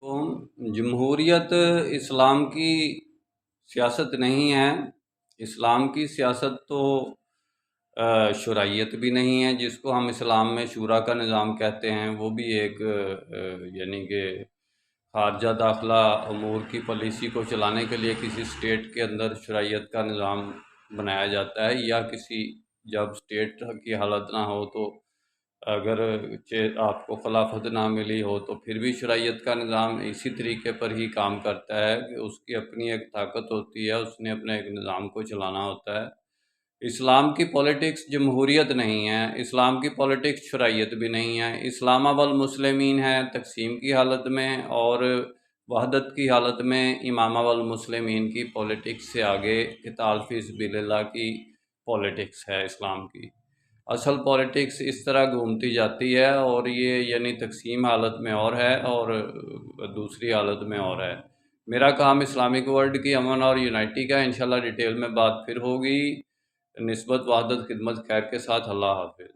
جمہوریت اسلام کی سیاست نہیں ہے۔ اسلام کی سیاست تو شرعیت بھی نہیں ہے، جس کو ہم اسلام میں شورا کا نظام کہتے ہیں۔ وہ بھی ایک یعنی کہ خارجہ داخلہ امور کی پالیسی کو چلانے کے لیے کسی اسٹیٹ کے اندر شرعیت کا نظام بنایا جاتا ہے، یا جب اسٹیٹ کی حالت نہ ہو تو اگر آپ کو خلافت نہ ملی ہو تو پھر بھی شرعیت کا نظام اسی طریقے پر ہی کام کرتا ہے کہ اس کی اپنی ایک طاقت ہوتی ہے، اس نے اپنے ایک نظام کو چلانا ہوتا ہے۔ اسلام کی پولیٹکس جمہوریت نہیں ہے، اسلام کی پولیٹکس شرعیت بھی نہیں ہے۔ اسلام والمسلمین ہے تقسیم کی حالت میں، اور وحدت کی حالت میں امامہ والمسلمین کی پولیٹکس سے آگے قتال فی سبیل اللہ کی پولیٹکس ہے اسلام کی۔ اصل پولیٹکس اس طرح گھومتی جاتی ہے، اور یہ یعنی تقسیم حالت میں اور ہے اور دوسری حالت میں اور ہے۔ میرا کام اسلامک ورلڈ کی امن اور یونائٹی کا، انشاءاللہ ڈیٹیل میں بات پھر ہوگی۔ نسبت وحدت خدمت خیر کے ساتھ، اللہ حافظ۔